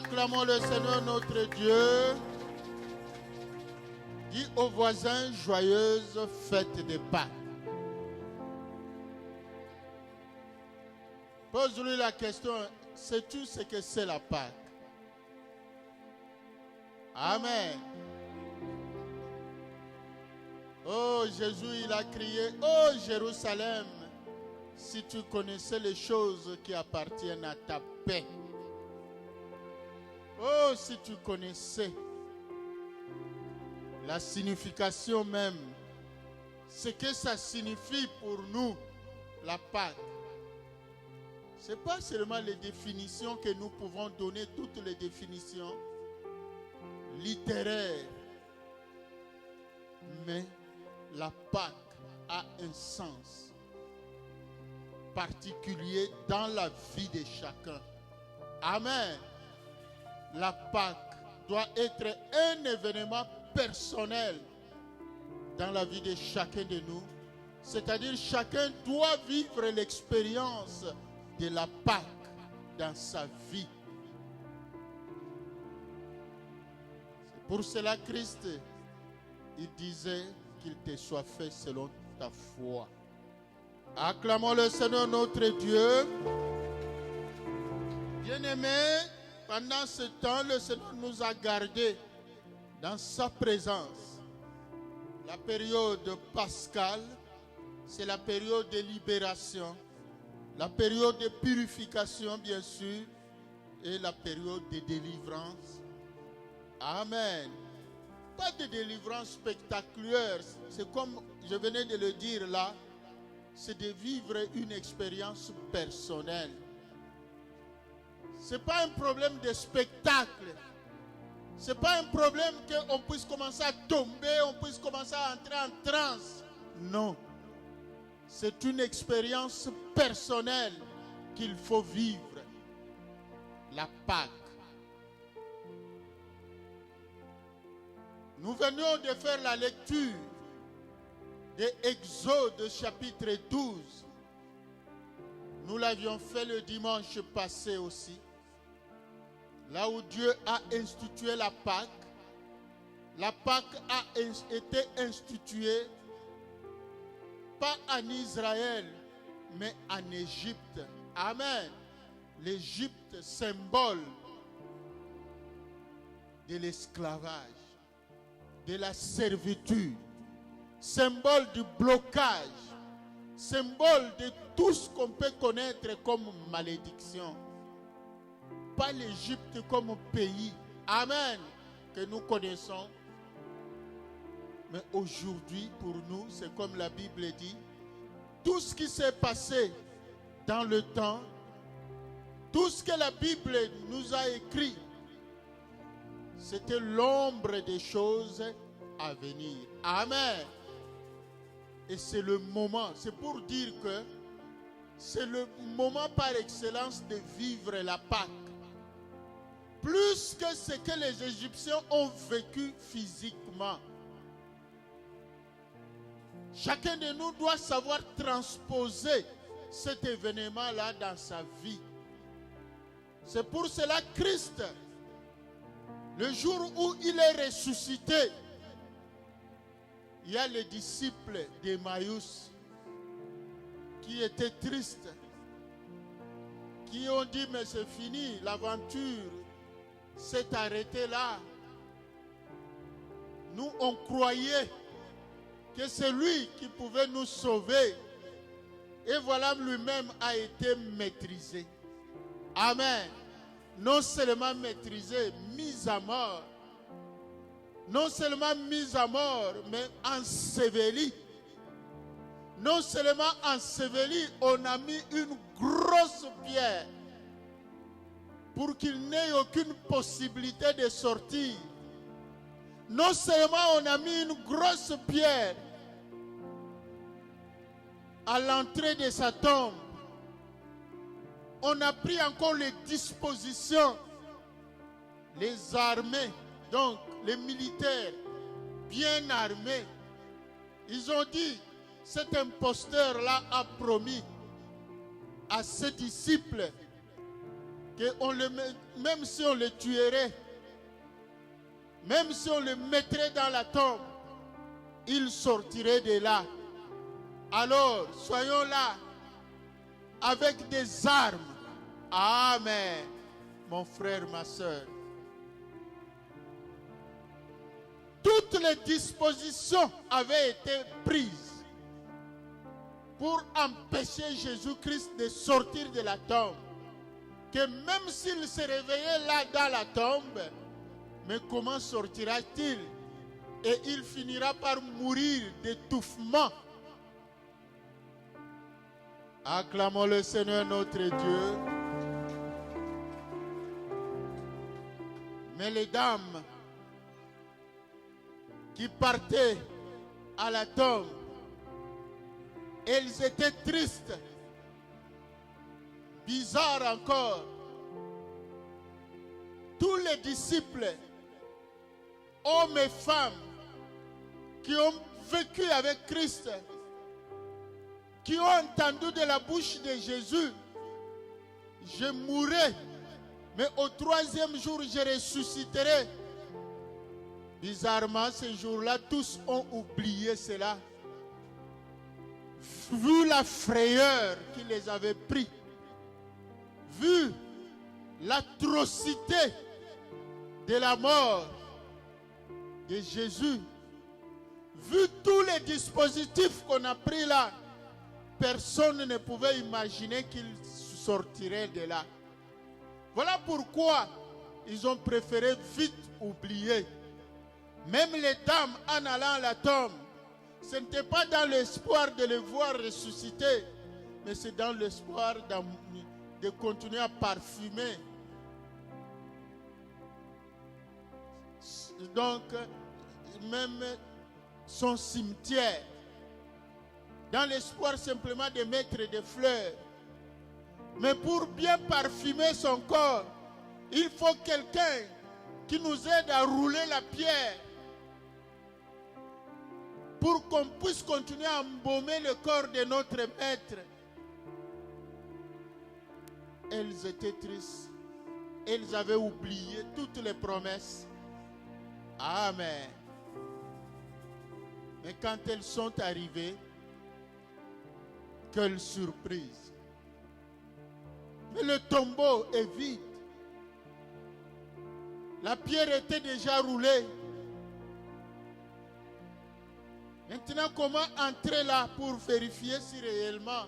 Acclamons le Seigneur notre Dieu. Dis aux voisins, joyeuse fête de Pâques. Pose-lui la question, sais-tu ce que c'est la Pâques? Amen. Oh Jésus, il a crié, oh Jérusalem, si tu connaissais les choses qui appartiennent à ta paix. Oh, si tu connaissais la signification même, ce que ça signifie pour nous, la Pâque. Ce n'est pas seulement les définitions que nous pouvons donner, toutes les définitions littéraires, mais la Pâque a un sens particulier dans la vie de chacun. Amen. La Pâque doit être un événement personnel dans la vie de chacun de nous. C'est-à-dire chacun doit vivre l'expérience de la Pâque dans sa vie. C'est pour cela que Christ, il disait qu'il te soit fait selon ta foi. Acclamons le Seigneur notre Dieu. Bien-aimés, pendant ce temps, le Seigneur nous a gardés dans sa présence. La période pascale, c'est la période de libération, la période de purification, bien sûr, et la période de délivrance. Amen. Pas de délivrance spectaculaire, c'est comme je venais de le dire là, c'est de vivre une expérience personnelle. Ce n'est pas un problème de spectacle. Ce n'est pas un problème qu'on puisse commencer à tomber, on puisse commencer à entrer en transe. Non. C'est une expérience personnelle qu'il faut vivre. La Pâque. Nous venions de faire la lecture de Exode chapitre 12. Nous l'avions fait le dimanche passé aussi. Là où Dieu a institué la Pâque. La Pâque a été instituée pas en Israël, mais en Égypte. Amen. L'Égypte, symbole de l'esclavage, de la servitude, symbole du blocage, symbole de tout ce qu'on peut connaître comme malédiction. Pas l'Égypte comme pays, amen, que nous connaissons. Mais aujourd'hui, pour nous, c'est comme la Bible dit, tout ce qui s'est passé dans le temps, tout ce que la Bible nous a écrit, c'était l'ombre des choses à venir. Amen. Et c'est le moment, c'est pour dire que c'est le moment par excellence de vivre la Pâque. Plus que ce que les Égyptiens ont vécu physiquement. Chacun de nous doit savoir transposer cet événement-là dans sa vie. C'est pour cela que Christ, le jour où il est ressuscité, il y a les disciples d'Emmaüs qui étaient tristes, qui ont dit mais c'est fini, l'aventure s'est arrêtée là. Nous on croyait que c'est lui qui pouvait nous sauver. Et voilà, lui-même a été maîtrisé. Amen. Non seulement maîtrisé, mis à mort. Non seulement mis à mort, mais enseveli. Non seulement enseveli, on a mis une grosse pierre pour qu'il n'ait aucune possibilité de sortir. Non seulement on a mis une grosse pierre à l'entrée de sa tombe, on a pris encore les dispositions, les armées, donc les militaires bien armés. Ils ont dit, cet imposteur-là a promis à ses disciples même si on le tuerait, même si on le mettrait dans la tombe, il sortirait de là. Alors, soyons là avec des armes. Amen. Mon frère, ma soeur. Toutes les dispositions avaient été prises pour empêcher Jésus-Christ de sortir de la tombe. Que même s'il se réveillait là dans la tombe, mais comment sortira-t-il? Et il finira par mourir d'étouffement. Acclamons le Seigneur notre Dieu. Mais les dames qui partaient à la tombe, elles étaient tristes. Bizarre encore. Tous les disciples, hommes et femmes, qui ont vécu avec Christ, qui ont entendu de la bouche de Jésus, je mourrai, mais au 3e jour, je ressusciterai. Bizarrement, ce jour-là, tous ont oublié cela. Vu la frayeur qui les avait pris, vu l'atrocité de la mort de Jésus, vu tous les dispositifs qu'on a pris là, personne ne pouvait imaginer qu'il sortirait de là. Voilà pourquoi ils ont préféré vite oublier. Même les dames en allant à la tombe, ce n'était pas dans l'espoir de les voir ressusciter, mais c'est dans l'espoir de continuer à parfumer. Donc, même son cimetière, dans l'espoir simplement de mettre des fleurs. Mais pour bien parfumer son corps, il faut quelqu'un qui nous aide à rouler la pierre pour qu'on puisse continuer à embaumer le corps de notre maître. Elles étaient tristes. Elles avaient oublié toutes les promesses. Amen. Mais quand elles sont arrivées, quelle surprise. Mais le tombeau est vide. La pierre était déjà roulée. Maintenant, comment entrer là pour vérifier si réellement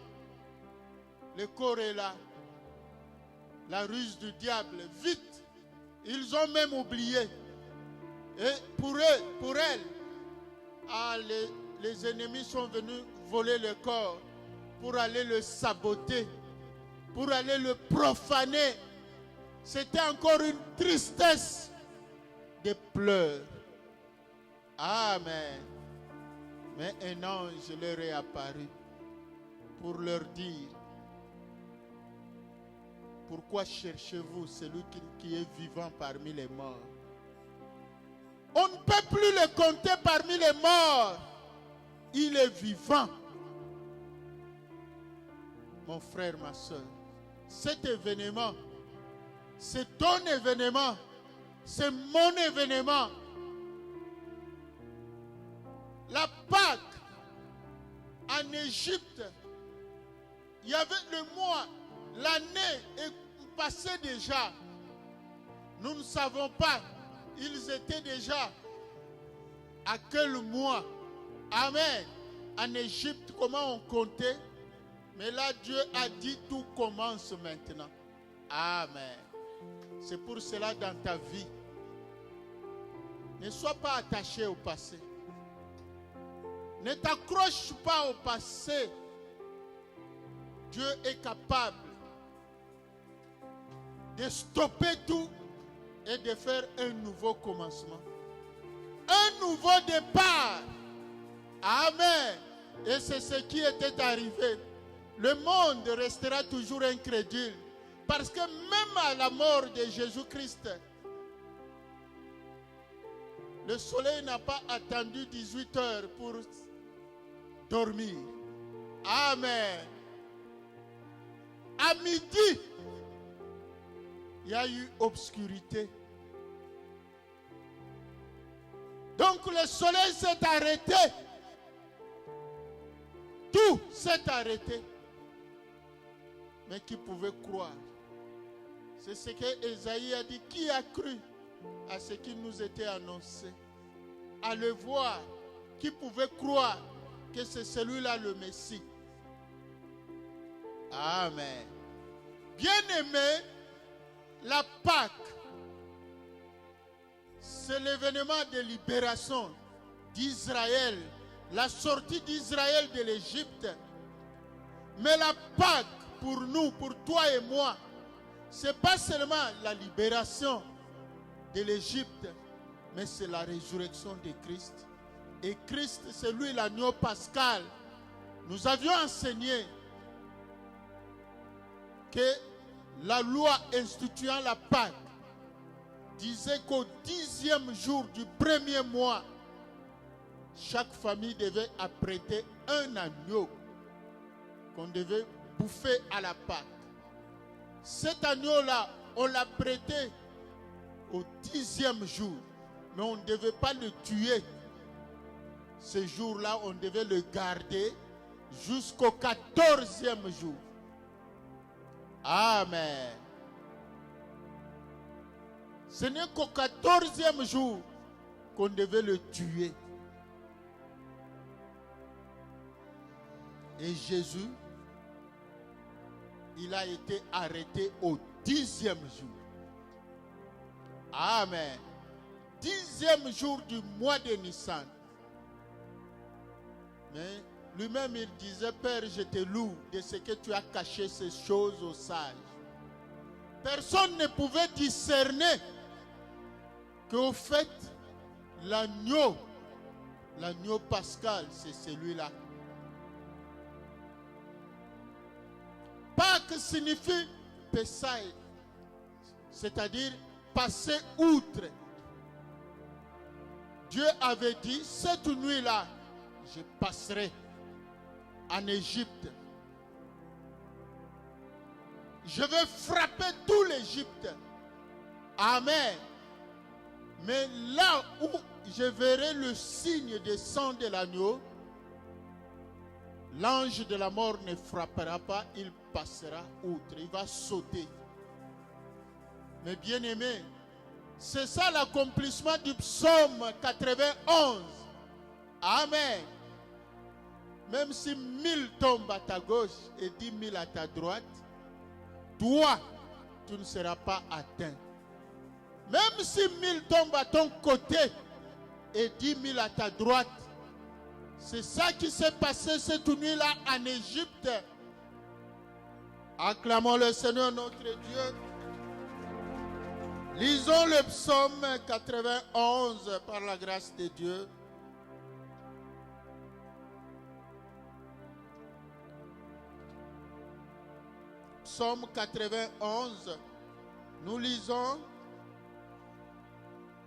le corps est là? La ruse du diable, vite. Ils ont même oublié. Et pour elles, les ennemis sont venus voler le corps pour aller le saboter, pour aller le profaner. C'était encore une tristesse de pleurs. Amen. Mais un ange leur est apparu pour leur dire: pourquoi cherchez-vous celui qui est vivant parmi les morts? On ne peut plus le compter parmi les morts. Il est vivant. Mon frère, ma soeur, cet événement, c'est ton événement, c'est mon événement. La Pâque en Égypte, il y avait le mois, l'année est passée déjà. Nous ne savons pas, ils étaient déjà à quel mois. Amen. En Égypte, comment on comptait? Mais là, Dieu a dit tout commence maintenant. Amen. C'est pour cela dans ta vie, ne sois pas attaché au passé. Ne t'accroche pas au passé. Dieu est capable de stopper tout et de faire un nouveau commencement. Un nouveau départ. Amen. Et c'est ce qui était arrivé. Le monde restera toujours incrédule. Parce que même à la mort de Jésus-Christ, le soleil n'a pas attendu 18 heures pour dormir. Amen. À midi, il y a eu obscurité. Donc le soleil s'est arrêté. Tout s'est arrêté. Mais qui pouvait croire? C'est ce que Ésaïe a dit. Qui a cru à ce qui nous était annoncé? À le voir, qui pouvait croire que c'est celui-là le Messie? Amen. Bien-aimé, la Pâque, c'est l'événement de libération d'Israël, la sortie d'Israël de l'Égypte. Mais la Pâque, pour nous, pour toi et moi, ce n'est pas seulement la libération de l'Égypte, mais c'est la résurrection de Christ. Et Christ, c'est lui l'agneau pascal. Nous avions enseigné que la loi instituant la Pâque disait qu'au 10e jour du premier mois, chaque famille devait apprêter un agneau qu'on devait bouffer à la Pâque. Cet agneau-là, on l'a prêté au 10e jour, mais on ne devait pas le tuer. Ce jour-là, on devait le garder jusqu'au 14e jour. Amen. Ce n'est qu'au 14e jour qu'on devait le tuer. Et Jésus, il a été arrêté au 10e jour. Amen. 10e jour du mois de Nissan. Mais lui-même, il disait, Père, je te loue de ce que tu as caché ces choses aux sages. Personne ne pouvait discerner qu'au fait, l'agneau pascal, c'est celui-là. Pâques signifie Pessaï, c'est-à-dire passer outre. Dieu avait dit, cette nuit-là, je passerai en Égypte. Je vais frapper tout l'Égypte. Amen. Mais là où je verrai le signe des sangs de l'agneau, l'ange de la mort ne frappera pas, il passera outre, il va sauter. Mais bien aimé, c'est ça l'accomplissement du psaume 91. Amen. Même si 1000 tombent à ta gauche et 10 000 à ta droite, toi, tu ne seras pas atteint. Même si 1000 tombent à ton côté et 10 000 à ta droite, c'est ça qui s'est passé cette nuit-là en Égypte. Acclamons le Seigneur notre Dieu. Lisons le psaume 91 par la grâce de Dieu. Psaume 91, nous lisons,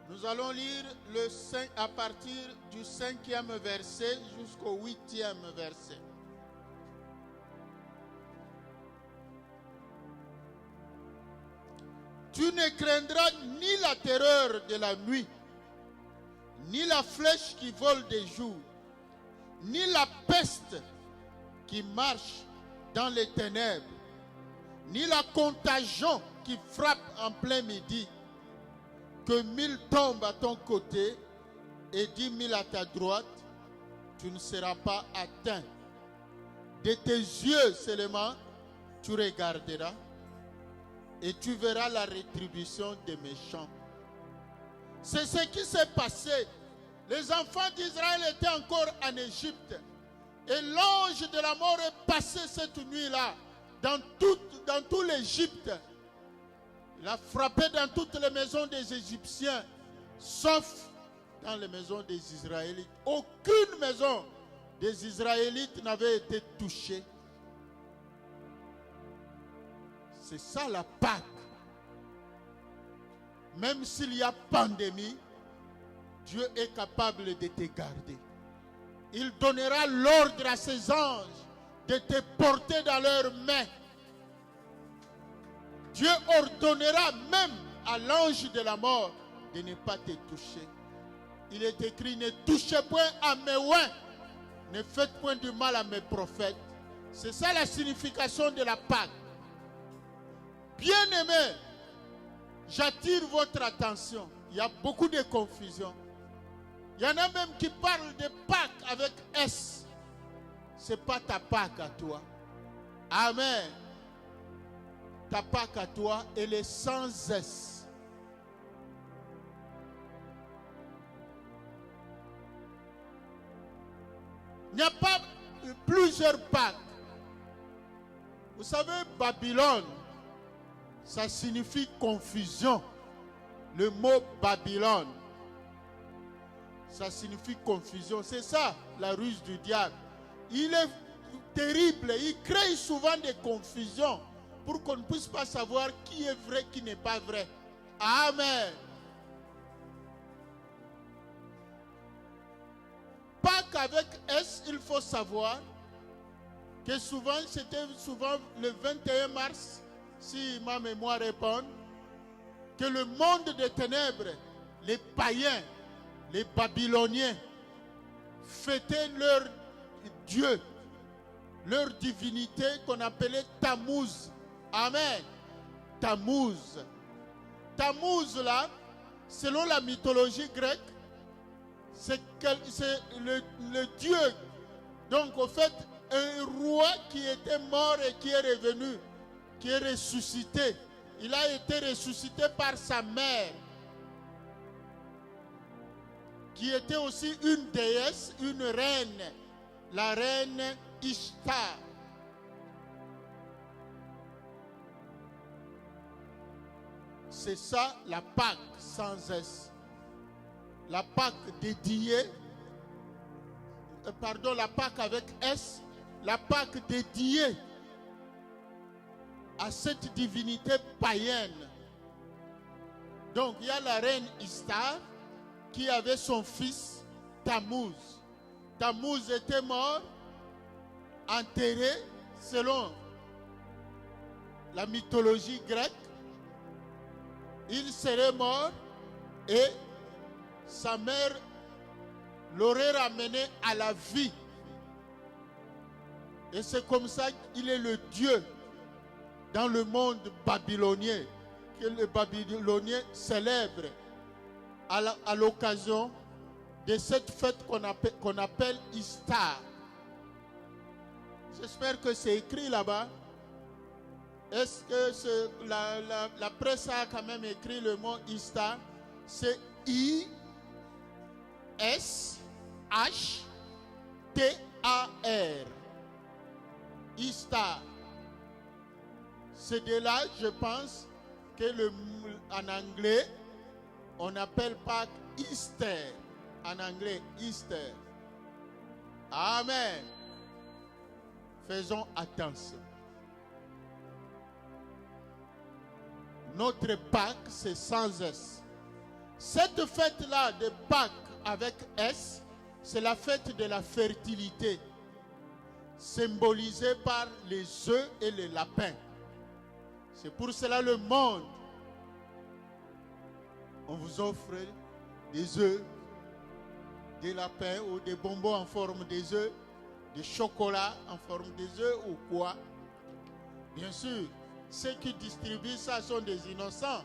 nous allons lire le 5, à partir du 5e verset jusqu'au 8e verset. Tu ne craindras ni la terreur de la nuit, ni la flèche qui vole de jour, ni la peste qui marche dans les ténèbres, ni la contagion qui frappe en plein midi. Que 1000 tombent à ton côté et 10 000 à ta droite, tu ne seras pas atteint. De tes yeux seulement, tu regarderas et tu verras la rétribution des méchants. C'est ce qui s'est passé. Les enfants d'Israël étaient encore en Égypte. Et l'ange de la mort est passé cette nuit-là dans tout l'Égypte. Il a frappé dans toutes les maisons des Égyptiens, sauf dans les maisons des Israélites. Aucune maison des Israélites n'avait été touchée. C'est ça la Pâque. Même s'il y a pandémie, Dieu est capable de te garder. Il donnera l'ordre à ses anges de te porter dans leurs mains. Dieu ordonnera même à l'ange de la mort de ne pas te toucher. Il est écrit, ne touchez point à mes oins, ne faites point du mal à mes prophètes. C'est ça la signification de la Pâque. Bien-aimés, j'attire votre attention. Il y a beaucoup de confusion. Il y en a même qui parlent de Pâques avec S. Ce n'est pas ta Pâque à toi. Amen. Ta Pâque à toi, elle est sans S. Il n'y a pas plusieurs Pâques. Vous savez, Babylone, ça signifie confusion. Le mot Babylone, ça signifie confusion. C'est ça, la ruse du diable. Il est terrible. Il crée souvent des confusions pour qu'on ne puisse pas savoir qui est vrai, qui n'est pas vrai. Amen. Pâques avec S, il faut savoir que souvent, c'était souvent le 21 mars, si ma mémoire est bonne, que le monde des ténèbres, les païens, les Babyloniens, fêtaient leur Dieu, leur divinité qu'on appelait Tammuz. Amen. Tammuz. Tammuz, là, selon la mythologie grecque, c'est le Dieu. Donc, au fait, un roi qui était mort et qui est revenu, qui est ressuscité. Il a été ressuscité par sa mère, qui était aussi une déesse, une reine, la reine Ishtar. C'est ça la Pâque sans S. La Pâque dédiée, la Pâque avec S, la Pâque dédiée à cette divinité païenne. Donc il y a la reine Ishtar qui avait son fils Tammuz. Tammuz était mort, enterré selon la mythologie grecque. Il serait mort et sa mère l'aurait ramené à la vie. Et c'est comme ça qu'il est le Dieu dans le monde babylonien, que les Babyloniens célèbrent à l'occasion de cette fête qu'on appelle Ishtar. J'espère que c'est écrit là-bas. Est-ce que la presse a quand même écrit le mot Ishtar? C'est I-S-H-T-A-R. Ishtar. C'est de là, je pense, que en anglais, on n'appelle pas Easter. En anglais, Easter. Amen. Faisons attention. Notre Pâques, c'est sans S. Cette fête-là de Pâques avec S, c'est la fête de la fertilité, symbolisée par les œufs et les lapins. C'est pour cela le monde, on vous offre des œufs, des lapins ou des bonbons en forme des œufs, des chocolats en forme des œufs ou quoi. Bien sûr, ceux qui distribuent ça sont des innocents.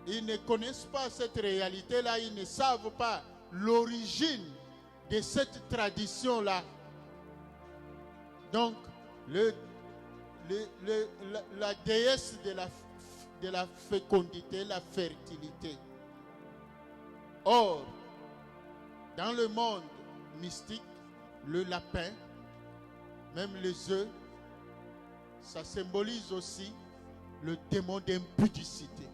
Ils ne connaissent pas cette réalité-là, ils ne savent pas l'origine de cette tradition-là. Donc, la déesse de la fécondité, la fertilité. Or, dans le monde mystique, le lapin, même les œufs, ça symbolise aussi le démon d'impudicité.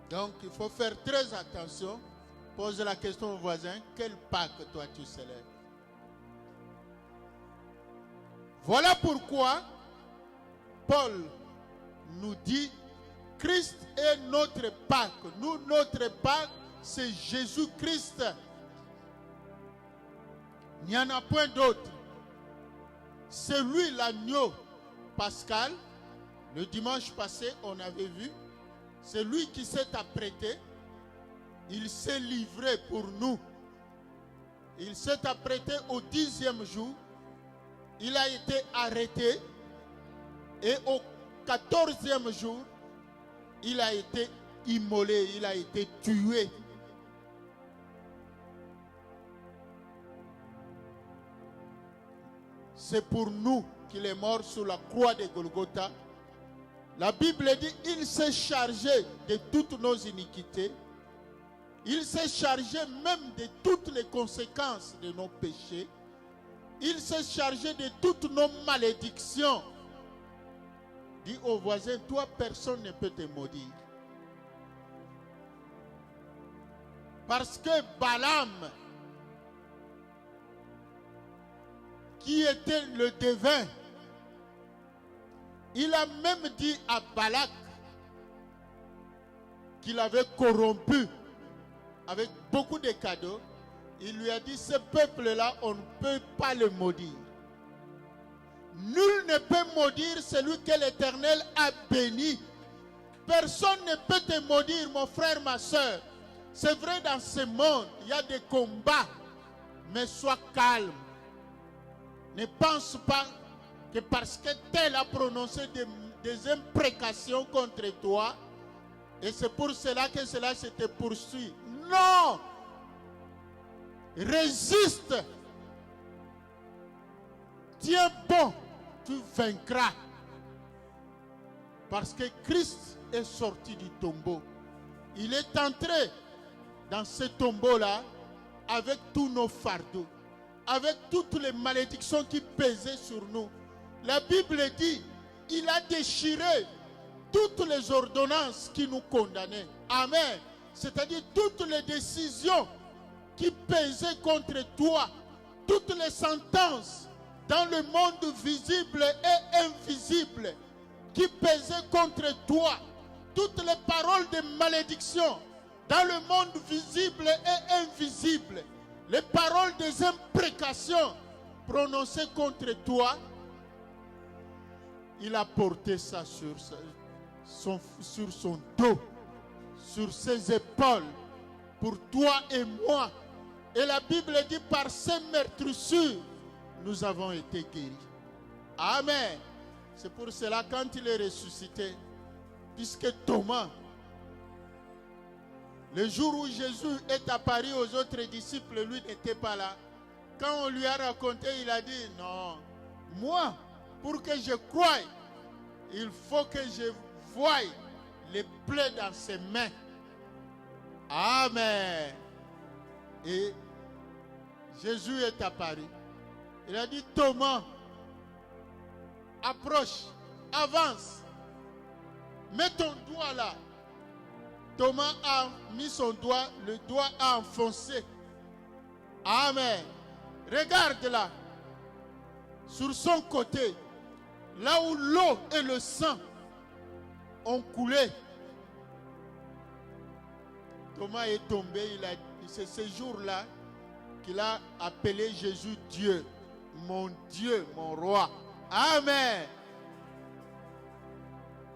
Donc, il faut faire très attention. Pose la question au voisin, quelle Pâques toi tu célèbres? Voilà pourquoi Paul nous dit, Christ est notre Pâques. Nous, notre Pâques, c'est Jésus-Christ. Il n'y en a point d'autre. C'est lui l'agneau pascal. Le dimanche passé, on avait vu. C'est lui qui s'est apprêté. Il s'est livré pour nous. Il s'est apprêté au 10e jour. Il a été arrêté. Et au 14e jour, il a été immolé. Il a été tué. C'est pour nous qu'il est mort sur la croix de Golgotha. La Bible dit, il s'est chargé de toutes nos iniquités. Il s'est chargé même de toutes les conséquences de nos péchés. Il s'est chargé de toutes nos malédictions. Dis au voisin, toi, personne ne peut te maudire. Parce que Balaam, qui était le devin, il a même dit à Balak qu'il avait corrompu avec beaucoup de cadeaux. Il lui a dit, ce peuple-là, on ne peut pas le maudire. Nul ne peut maudire celui que l'Éternel a béni. Personne ne peut te maudire, mon frère, ma soeur. C'est vrai, dans ce monde, il y a des combats, mais sois calme. Ne pense pas que parce que tel a prononcé des imprécations contre toi, et c'est pour cela que cela se te poursuit. Non! Résiste. Tiens bon, tu vaincras. Parce que Christ est sorti du tombeau. Il est entré dans ce tombeau-là avec tous nos fardeaux, avec toutes les malédictions qui pesaient sur nous. La Bible dit, il a déchiré toutes les ordonnances qui nous condamnaient. Amen. C'est-à-dire toutes les décisions qui pesaient contre toi, toutes les sentences dans le monde visible et invisible qui pesaient contre toi, toutes les paroles de malédiction dans le monde visible et invisible, les paroles des imprécations prononcées contre toi, il a porté ça sur son dos, sur ses épaules, pour toi et moi. Et la Bible dit, par ces meurtrissures, nous avons été guéris. Amen. C'est pour cela, quand il est ressuscité, puisque Thomas, le jour où Jésus est apparu aux autres disciples, lui n'était pas là. Quand on lui a raconté, il a dit, non, moi, pour que je croie, il faut que je voie les plaies dans ses mains. Amen. Et Jésus est apparu. Il a dit, Thomas, approche, avance, mets ton doigt là. Thomas a mis son doigt, le doigt a enfoncé. Amen. Regarde là, sur son côté, là où l'eau et le sang ont coulé. Thomas est tombé, c'est ce jour-là qu'il a appelé Jésus Dieu, mon roi. Amen.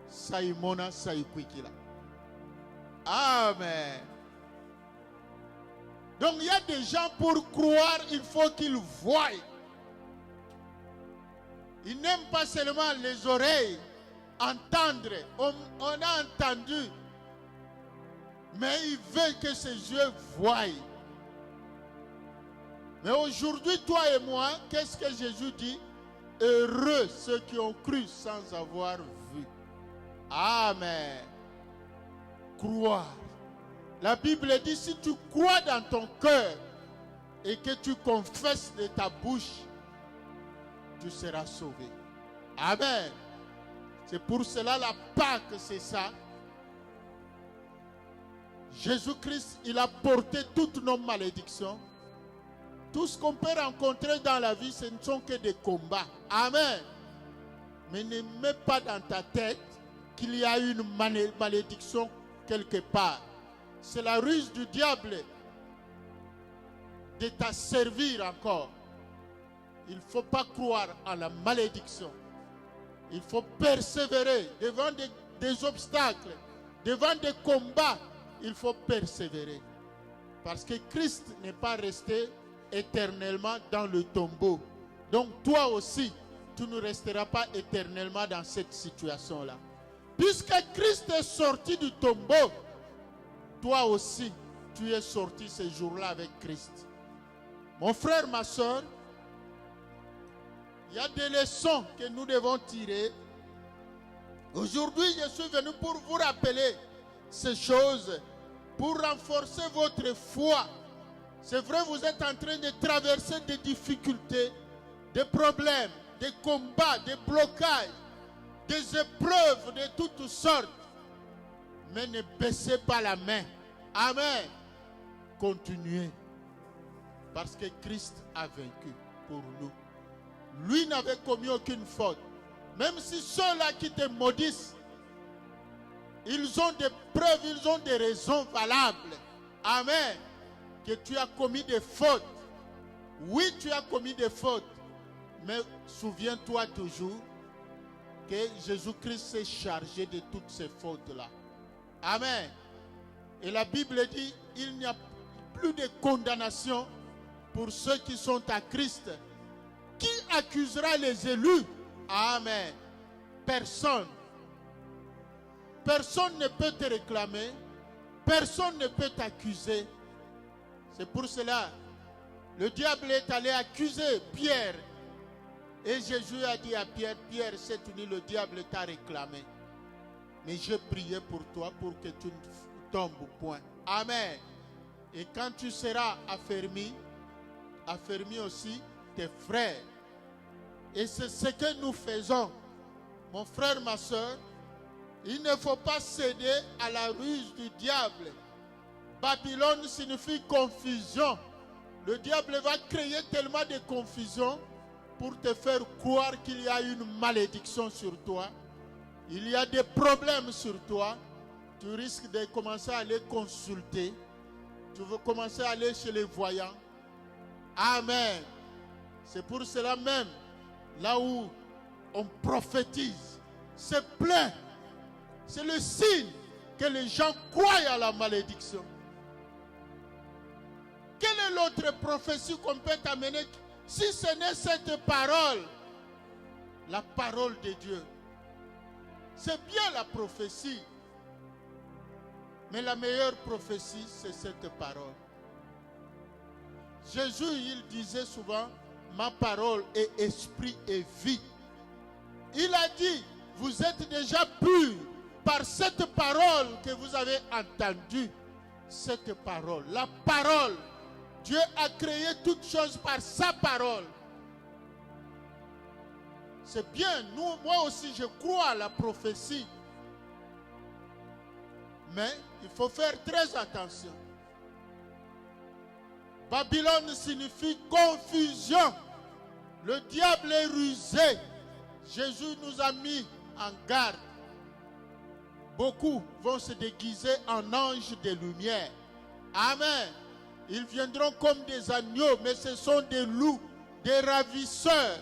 Saïmona Saïkwikila. Amen. Donc il y a des gens, pour croire, il faut qu'ils voient. Ils n'aiment pas seulement les oreilles, entendre. On a entendu. Mais ils veulent que ses yeux voient. Mais aujourd'hui, toi et moi, qu'est-ce que Jésus dit? Heureux ceux qui ont cru sans avoir vu. Amen. Croire. La Bible dit, si tu crois dans ton cœur et que tu confesses de ta bouche, tu seras sauvé. Amen. C'est pour cela la Pâque, c'est ça. Jésus-Christ, il a porté toutes nos malédictions. Tout ce qu'on peut rencontrer dans la vie, ce ne sont que des combats. Amen. Mais ne mets pas dans ta tête qu'il y a une malédiction quelque part. C'est la ruse du diable de t'asservir encore. Il ne faut pas croire à la malédiction. Il faut persévérer devant des obstacles, devant des combats. Il faut persévérer. Parce que Christ n'est pas resté éternellement dans le tombeau. Donc toi aussi, tu ne resteras pas éternellement dans cette situation-là. Puisque Christ est sorti du tombeau, toi aussi, tu es sorti ce jour-là avec Christ. Mon frère, ma soeur, il y a des leçons que nous devons tirer. Aujourd'hui, je suis venu pour vous rappeler ces choses, pour renforcer votre foi. C'est vrai, vous êtes en train de traverser des difficultés, des problèmes, des combats, des blocages, des épreuves de toutes sortes. Mais ne baissez pas la main. Amen. Continuez. Parce que Christ a vaincu pour nous. Lui n'avait commis aucune faute. Même si ceux-là qui te maudissent, ils ont des preuves, ils ont des raisons valables. Amen. Que tu as commis des fautes. Oui, tu as commis des fautes. Mais souviens-toi toujours que Jésus-Christ s'est chargé de toutes ces fautes-là. Amen. Et la Bible dit, il n'y a plus de condamnation pour ceux qui sont à Christ. Qui accusera les élus? Amen. Personne. Personne ne peut te réclamer. Personne ne peut t'accuser. C'est pour cela, le diable est allé accuser Pierre. Et Jésus a dit à Pierre, Pierre, cette nuit, le diable t'a réclamé. Mais je priais pour toi pour que tu ne tombes point. Amen. Et quand tu seras affermi, affermis aussi tes frères. Et c'est ce que nous faisons. Mon frère, ma soeur, il ne faut pas céder à la ruse du diable. Babylone signifie confusion. Le diable va créer tellement de confusion pour te faire croire qu'il y a une malédiction sur toi. Il y a des problèmes sur toi. Tu risques de commencer à aller consulter. Tu veux commencer à aller chez les voyants. Amen. C'est pour cela même, là où on prophétise, c'est plein. C'est le signe que les gens croient à la malédiction. Quelle est l'autre prophétie qu'on peut t'amener si ce n'est cette parole? La parole de Dieu. C'est bien la prophétie. Mais la meilleure prophétie, c'est cette parole. Jésus, il disait souvent, ma parole est esprit et vie. Il a dit, vous êtes déjà purs par cette parole que vous avez entendue. Cette parole, la parole. Dieu a créé toutes choses par sa parole. C'est bien, moi aussi je crois à la prophétie. Mais il faut faire très attention. Babylone signifie confusion. Le diable est rusé. Jésus nous a mis en garde. Beaucoup vont se déguiser en anges de lumière. Amen. Ils viendront comme des agneaux, mais ce sont des loups, des ravisseurs.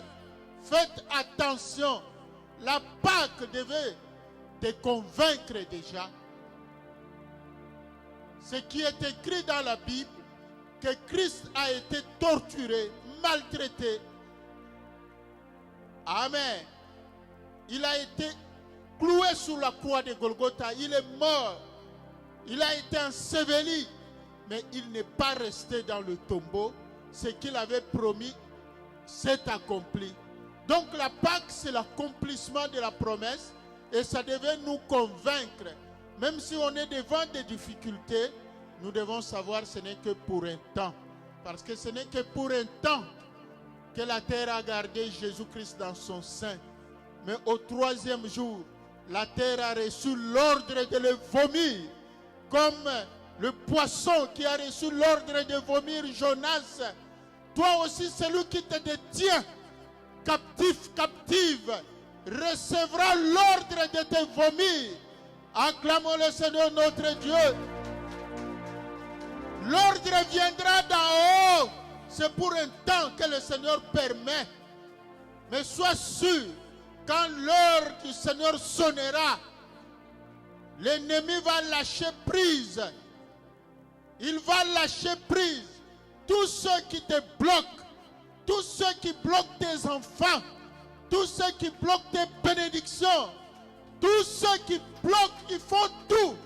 Faites attention. La Pâque devait te convaincre déjà. Ce qui est écrit dans la Bible, que Christ a été torturé, maltraité. Amen. Il a été cloué sur la croix de Golgotha. Il est mort. Il a été enseveli. Mais il n'est pas resté dans le tombeau. Ce qu'il avait promis s'est accompli. Donc la Pâque, c'est l'accomplissement de la promesse. Et ça devait nous convaincre. Même si on est devant des difficultés, nous devons savoir que ce n'est que pour un temps. Parce que ce n'est que pour un temps que la terre a gardé Jésus-Christ dans son sein. Mais au troisième jour, la terre a reçu l'ordre de le vomir. Comme le poisson qui a reçu l'ordre de vomir Jonas. Toi aussi, celui qui te détient, captif, captive, recevra l'ordre de te vomir. Acclamons le Seigneur notre Dieu. L'ordre viendra d'en haut. c'est pour un temps que le Seigneur permet. Mais sois sûr, quand l'heure du Seigneur sonnera, l'ennemi va lâcher prise. Il va lâcher prise. Tous ceux qui te bloquent, tous ceux qui bloquent tes enfants, tous ceux qui bloquent tes bénédictions, tous ceux qui bloquent, qui font tout.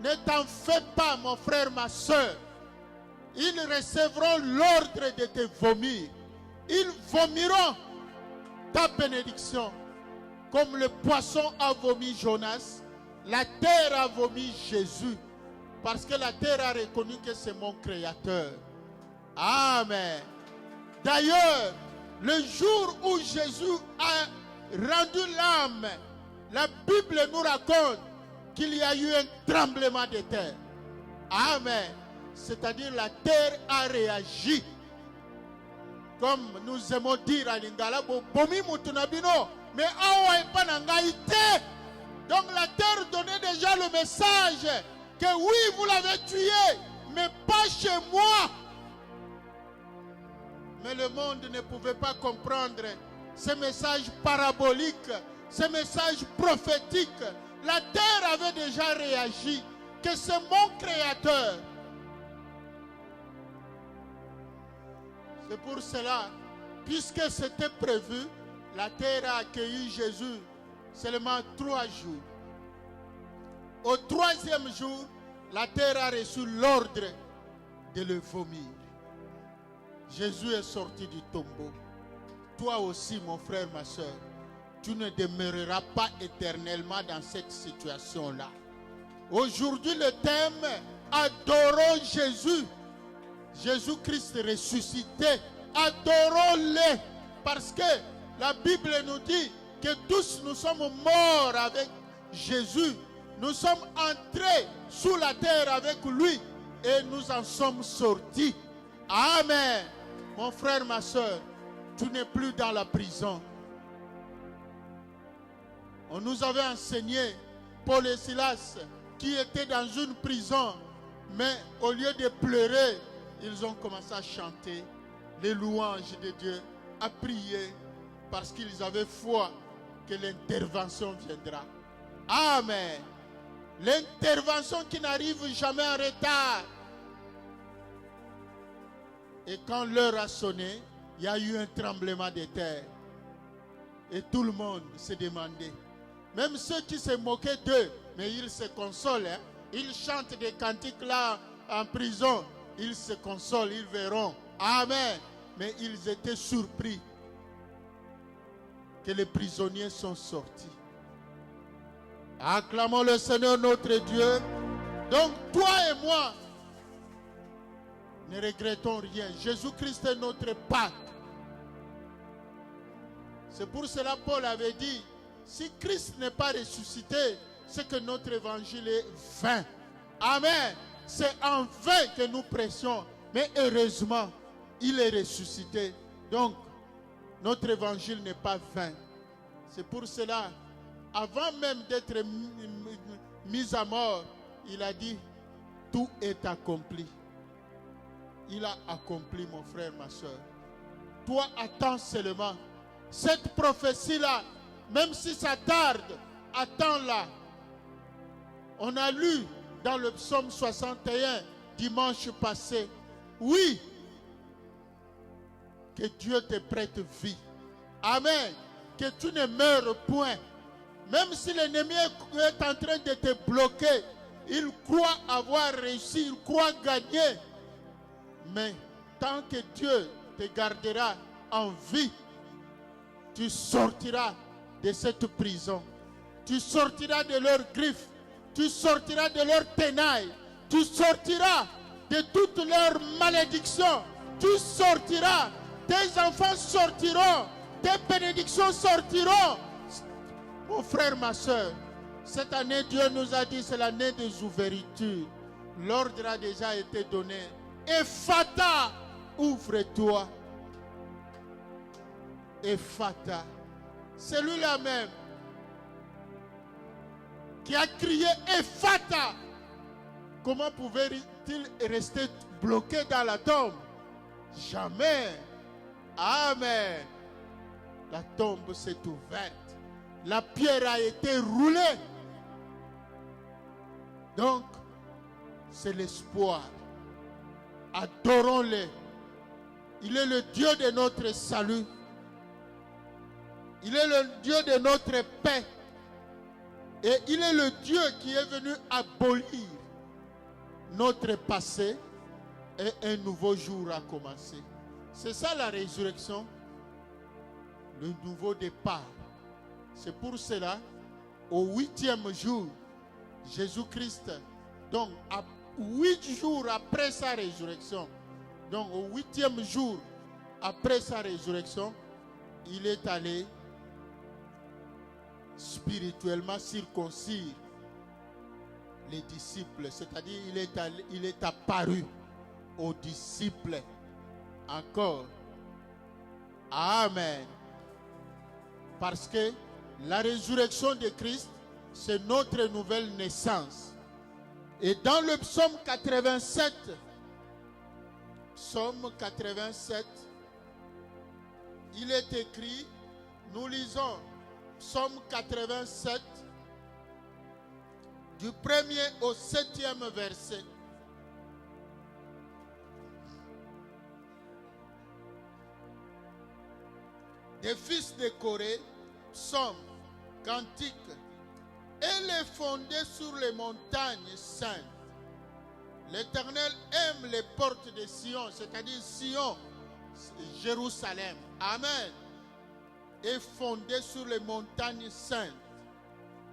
Ne t'en fais pas, mon frère, ma soeur. Ils recevront l'ordre de te vomir. Ils vomiront ta bénédiction. Comme le poisson a vomi Jonas, la terre a vomi Jésus. Parce que la terre a reconnu que c'est mon Créateur. Amen. D'ailleurs, le jour où Jésus a rendu l'âme, la Bible nous raconte qu'il y a eu un tremblement de terre. Amen. C'est-à-dire la terre a réagi. Comme nous aimons dire à Lingala, mais donc la terre donnait déjà le message que oui, vous l'avez tué, mais pas chez moi. Mais le monde ne pouvait pas comprendre ce message parabolique, ce message prophétique. La terre avait déjà réagi, que c'est mon Créateur. C'est pour cela, puisque c'était prévu, la terre a accueilli Jésus seulement 3 jours. Au 3e jour, la terre a reçu l'ordre de le vomir. Jésus est sorti du tombeau. Toi aussi, mon frère, ma soeur, tu ne demeureras pas éternellement dans cette situation-là. Aujourd'hui, le thème, adorons Jésus. Jésus-Christ ressuscité. Adorons-le. Parce que la Bible nous dit que tous nous sommes morts avec Jésus. Nous sommes entrés sous la terre avec lui et nous en sommes sortis. Amen. Mon frère, ma soeur, tu n'es plus dans la prison. On nous avait enseigné, Paul et Silas, qui étaient dans une prison, mais au lieu de pleurer, ils ont commencé à chanter les louanges de Dieu, à prier, parce qu'ils avaient foi que l'intervention viendra. Amen. L'intervention qui n'arrive jamais en retard. Et quand l'heure a sonné, il y a eu un tremblement de terre. Et tout le monde s'est demandé. Même ceux qui se moquaient d'eux, mais ils se consolent. Hein? Ils chantent des cantiques là en prison. Ils se consolent, ils verront. Amen. Mais ils étaient surpris que les prisonniers sont sortis. Acclamons le Seigneur notre Dieu. Donc toi et moi, ne regrettons rien. Jésus-Christ est notre Pâque. C'est pour cela que Paul avait dit, si Christ n'est pas ressuscité, c'est que notre évangile est vain. Amen. C'est en vain que nous prêchons. Mais heureusement, il est ressuscité. Donc, notre évangile n'est pas vain. C'est pour cela, avant même d'être mis à mort, il a dit, tout est accompli. Il a accompli, mon frère, ma soeur. Toi, attends seulement. Cette prophétie-là, même si ça tarde, attends-la. On a lu dans le psaume 61, dimanche passé, oui, que Dieu te prête vie. Amen. Que tu ne meurs point. Même si l'ennemi est en train de te bloquer, il croit avoir réussi, il croit gagner. Mais tant que Dieu te gardera en vie, tu sortiras de cette prison. Tu sortiras de leurs griffes. Tu sortiras de leurs tenailles. Tu sortiras de toutes leurs malédictions. Tu sortiras. Tes enfants sortiront. Tes bénédictions sortiront. Mon frère, ma soeur, cette année, Dieu nous a dit, c'est l'année des ouvertures. L'ordre a déjà été donné. Ephata, ouvre-toi. Ephata. Celui-là même qui a crié Ephata. Comment pouvait-il rester bloqué dans la tombe? Jamais. Amen. La tombe s'est ouverte. La pierre a été roulée. Donc, c'est l'espoir. Adorons-le. Il est le Dieu de notre salut. Il est le Dieu de notre paix. Et il est le Dieu qui est venu abolir notre passé et un nouveau jour a commencé. C'est ça la résurrection, le nouveau départ. C'est pour cela, au 8e jour, Jésus-Christ, donc à 8 jours après sa résurrection, donc au 8e jour après sa résurrection, il est allé spirituellement circoncire les disciples, c'est-à-dire il est apparu aux disciples encore. Amen. Parce que la résurrection de Christ, c'est notre nouvelle naissance. Et dans le psaume 87, il est écrit, nous lisons psaume 87, du 1er au 7e verset. Des fils de Corée, psaume, cantique. Elle est fondée sur les montagnes saintes. L'Éternel aime les portes de Sion, c'est-à-dire Sion, Jérusalem. Amen. Est fondée sur les montagnes saintes.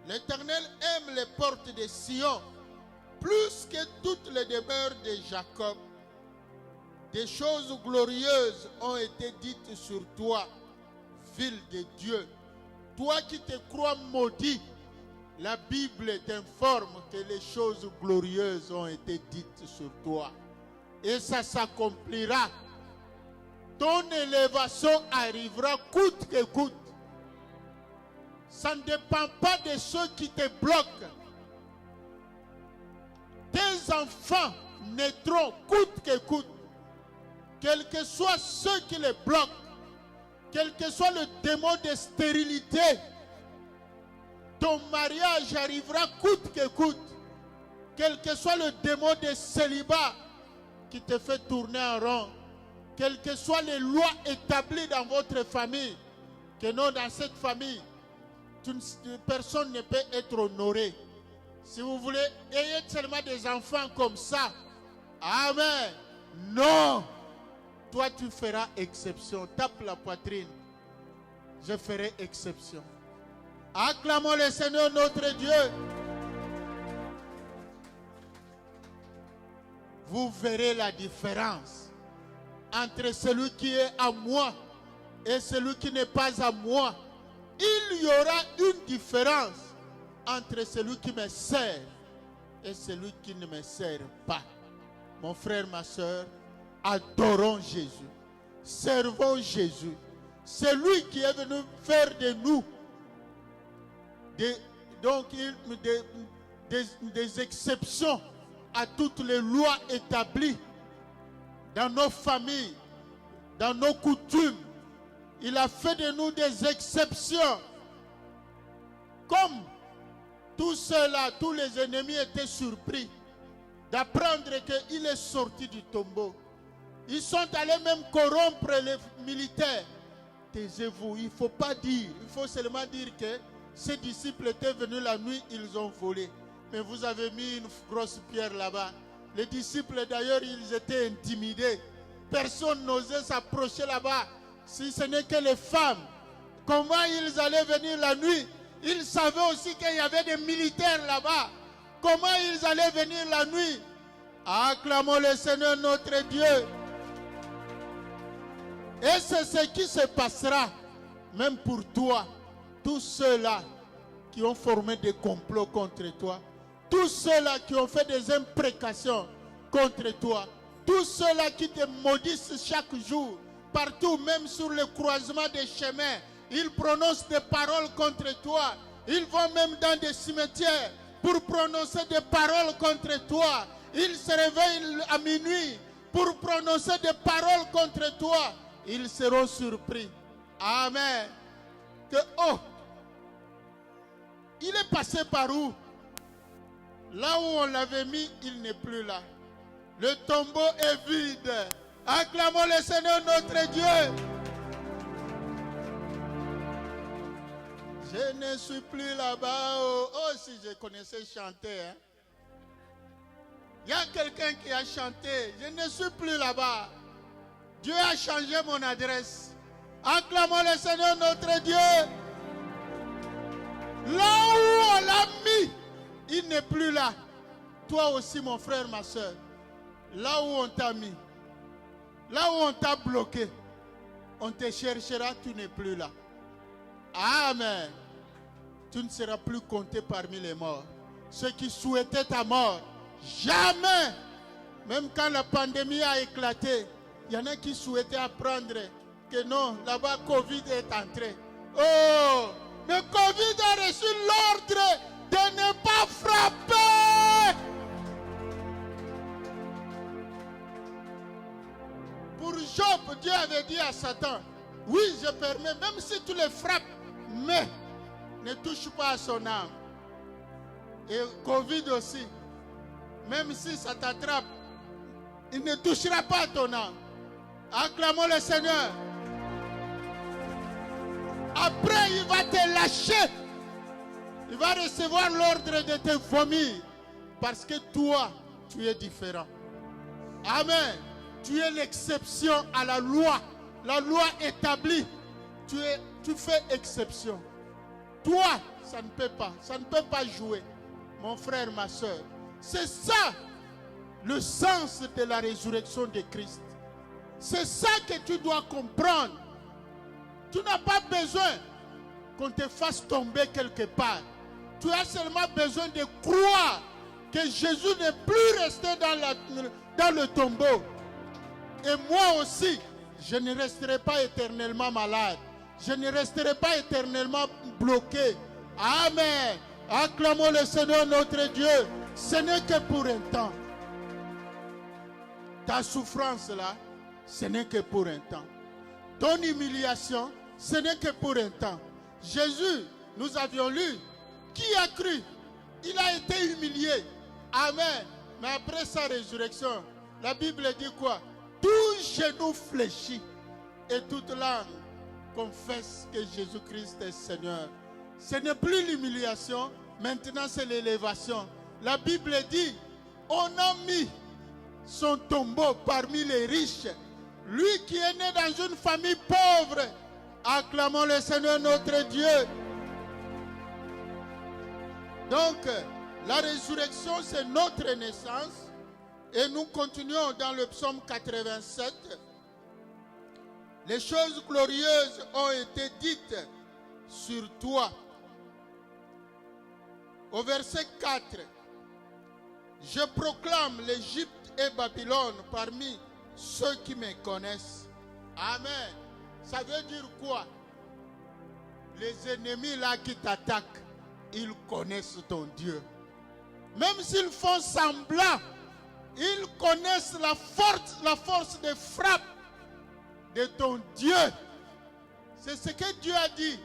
L'Éternel aime les portes de Sion plus que toutes les demeures de Jacob. Des choses glorieuses ont été dites sur toi, ville de Dieu. Toi qui te crois maudit, la Bible t'informe que les choses glorieuses ont été dites sur toi. Et ça s'accomplira. Ton élévation arrivera coûte que coûte. Ça ne dépend pas de ceux qui te bloquent. Tes enfants naîtront coûte que coûte. Quels que soient ceux qui les bloquent, quel que soit le démon de stérilité, ton mariage arrivera coûte que coûte. Quel que soit le démon de célibat qui te fait tourner en rond, quelles que soient les lois établies dans votre famille, que non, dans cette famille, personne ne peut être honoré. Si vous voulez, ayez seulement des enfants comme ça. Amen. Non. Toi, tu feras exception. Tape la poitrine. Je ferai exception. Acclamons le Seigneur notre Dieu. Vous verrez la différence entre celui qui est à moi et celui qui n'est pas à moi. Il y aura une différence entre celui qui me sert et celui qui ne me sert pas. Mon frère, ma soeur, adorons Jésus. Servons Jésus. C'est lui qui est venu faire de nous des exceptions à toutes les lois établies dans nos familles, dans nos coutumes. Il a fait de nous des exceptions. Comme tous ceux-là, tous les ennemis étaient surpris d'apprendre qu'il est sorti du tombeau. Ils sont allés même corrompre les militaires. Taisez-vous, il ne faut pas dire, il faut seulement dire que ces disciples étaient venus la nuit, ils ont volé. Mais vous avez mis une grosse pierre là-bas. Les disciples d'ailleurs, ils étaient intimidés. Personne n'osait s'approcher là-bas. Si ce n'est que les femmes. Comment ils allaient venir la nuit? Ils savaient aussi qu'il y avait des militaires là-bas. Comment ils allaient venir la nuit? Acclamons le Seigneur notre Dieu. Et c'est ce qui se passera, même pour toi. Tous ceux-là qui ont formé des complots contre toi, tous ceux-là qui ont fait des imprécations contre toi, tous ceux-là qui te maudissent chaque jour, partout, même sur le croisement des chemins, ils prononcent des paroles contre toi. Ils vont même dans des cimetières pour prononcer des paroles contre toi. Ils se réveillent à minuit pour prononcer des paroles contre toi, ils seront surpris. Amen. Que, oh, il est passé par où? Là où on l'avait mis, il n'est plus là. Le tombeau est vide. Acclamons le Seigneur notre Dieu. Je ne suis plus là-bas. Oh, oh, si je connaissais chanter. Hein. Il y a quelqu'un qui a chanté. Je ne suis plus là-bas. Dieu a changé mon adresse. Acclamons le Seigneur notre Dieu. Là où on l'a mis, il n'est plus là. Toi aussi, mon frère, ma soeur. Là où on t'a mis, là où on t'a bloqué, on te cherchera, tu n'es plus là. Amen. Tu ne seras plus compté parmi les morts. Ceux qui souhaitaient ta mort, jamais, même quand la pandémie a éclaté, il y en a qui souhaitaient apprendre que non, là-bas, Covid est entré. Oh, mais Covid a reçu l'ordre de ne pas frapper. Pour Job, Dieu avait dit à Satan, oui, je permets, même si tu le frappes, mais ne touche pas à son âme. Et Covid aussi, même si ça t'attrape, il ne touchera pas à ton âme. Acclamons le Seigneur. Après, il va te lâcher. Il va recevoir l'ordre de te vomir. Parce que toi, tu es différent. Amen. Tu es l'exception à la loi. La loi établie. Tu fais exception. Toi, ça ne peut pas jouer. Mon frère, ma soeur. C'est ça le sens de la résurrection de Christ. C'est ça que tu dois comprendre. Tu n'as pas besoin qu'on te fasse tomber quelque part. Tu as seulement besoin de croire que Jésus n'est plus resté dans le tombeau. Et moi aussi, je ne resterai pas éternellement malade. Je ne resterai pas éternellement bloqué. Amen. Acclamons le Seigneur notre Dieu. Ce n'est que pour un temps. Ta souffrance là, ce n'est que pour un temps. Ton humiliation, ce n'est que pour un temps. Jésus, nous avions lu, qui a cru? Il a été humilié. Amen. Mais après sa résurrection, la Bible dit quoi? Tout genou fléchit et toute langue confesse que Jésus-Christ est Seigneur. Ce n'est plus l'humiliation, maintenant c'est l'élévation. La Bible dit, on a mis son tombeau parmi les riches. Lui qui est né dans une famille pauvre. Acclamons le Seigneur notre Dieu. Donc, la résurrection, c'est notre naissance. Et nous continuons dans le psaume 87. Les choses glorieuses ont été dites sur toi. Au verset 4, je proclame l'Égypte et Babylone parmi ceux qui me connaissent. Amen. Ça veut dire quoi? Les ennemis là qui t'attaquent, ils connaissent ton Dieu. Même s'ils font semblant, ils connaissent la force de frappe de ton Dieu. C'est ce que Dieu a dit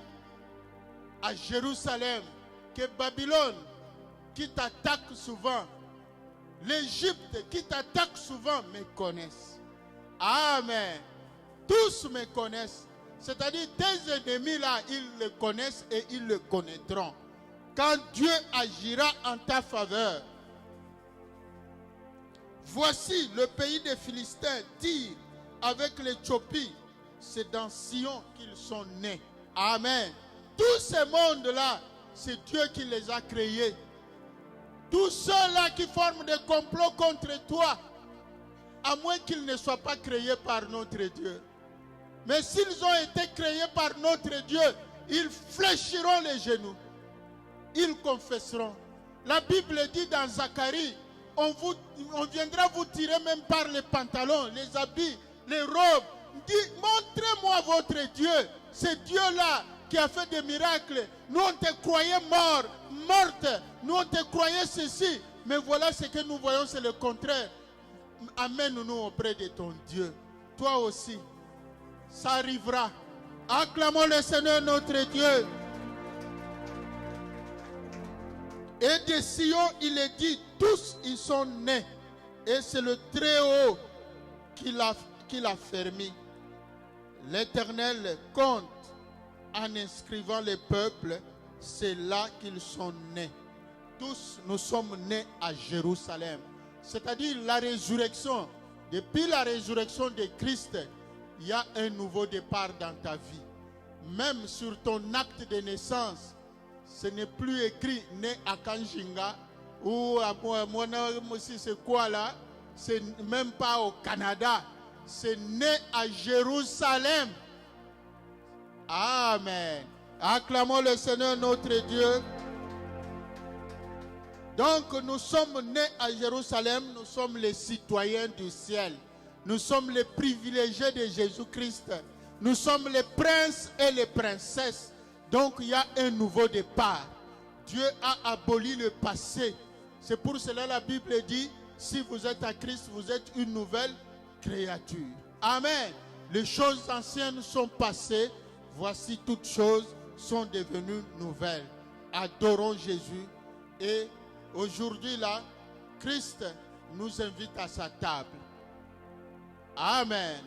à Jérusalem, que Babylone qui t'attaque souvent, l'Égypte qui t'attaque souvent me connaissent. Amen. Tous me connaissent. C'est-à-dire tes ennemis là, ils le connaissent et ils le connaîtront. Quand Dieu agira en ta faveur. Voici le pays des Philistins, Tyr, avec l'Éthiopie. C'est dans Sion qu'ils sont nés. Amen. Tous ces mondes-là, c'est Dieu qui les a créés. Tous ceux-là qui forment des complots contre toi, à moins qu'ils ne soient pas créés par notre Dieu. Mais s'ils ont été créés par notre Dieu, ils fléchiront les genoux. Ils confesseront. La Bible dit dans Zacharie, on viendra vous tirer même par les pantalons, les habits, les robes. Dit, montrez-moi votre Dieu. C'est Dieu-là qui a fait des miracles. Nous, on te croyait mort, morte. Nous, on te croyait ceci. Mais voilà ce que nous voyons, c'est le contraire. amène-nous auprès de ton Dieu. Toi aussi, ça arrivera. Acclamons le Seigneur notre Dieu. Et de Sion, il est dit, tous ils sont nés. Et c'est le Très-Haut qui l'a fermé. L'Éternel compte en inscrivant les peuples, c'est là qu'ils sont nés. Tous nous sommes nés à Jérusalem. C'est-à-dire la résurrection. Depuis la résurrection de Christ, il y a un nouveau départ dans ta vie. Même sur ton acte de naissance, ce n'est plus écrit né à Kanjinga ou à c'est quoi là? C'est même pas au Canada. C'est né à Jérusalem. Amen. Acclamons le Seigneur notre Dieu. Donc nous sommes nés à Jérusalem, nous sommes les citoyens du ciel. Nous sommes les privilégiés de Jésus-Christ. Nous sommes les princes et les princesses. Donc il y a un nouveau départ. Dieu a aboli le passé. C'est pour cela la Bible dit, si vous êtes à Christ, vous êtes une nouvelle créature. Amen. Les choses anciennes sont passées. Voici toutes choses sont devenues nouvelles. Adorons Jésus. Et aujourd'hui là, Christ nous invite à sa table. Amen.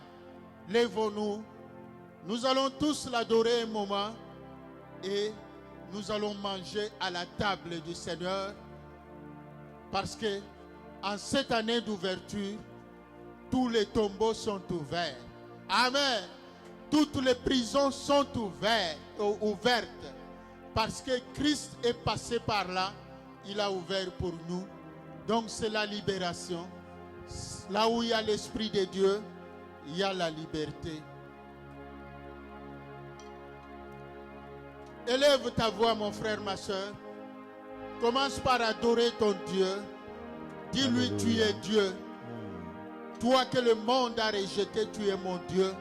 Lèvons-nous. Nous allons tous l'adorer un moment et nous allons manger à la table du Seigneur parce que en cette année d'ouverture, tous les tombeaux sont ouverts. Amen. Toutes les prisons sont ouvertes parce que Christ est passé par là. Il a ouvert pour nous. Donc c'est la libération. Là où il y a l'Esprit de Dieu, il y a la liberté. Élève ta voix, mon frère, ma soeur. Commence par adorer ton Dieu. Dis-lui, tu es Dieu. Toi que le monde a rejeté, tu es mon Dieu.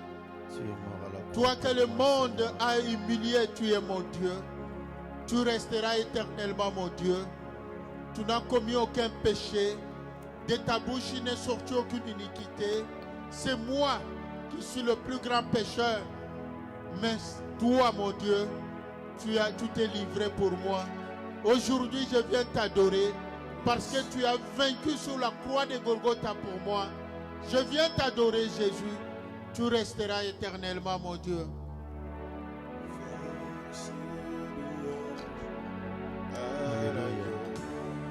Toi que le monde a humilié, tu es mon Dieu. Tu resteras éternellement mon Dieu. Tu n'as commis aucun péché. De ta bouche, il n'est sorti aucune iniquité. C'est moi qui suis le plus grand pécheur. Mais toi, mon Dieu, tu t'es livré pour moi. Aujourd'hui, je viens t'adorer parce que tu as vaincu sur la croix de Golgotha pour moi. Je viens t'adorer, Jésus. Tu resteras éternellement, mon Dieu.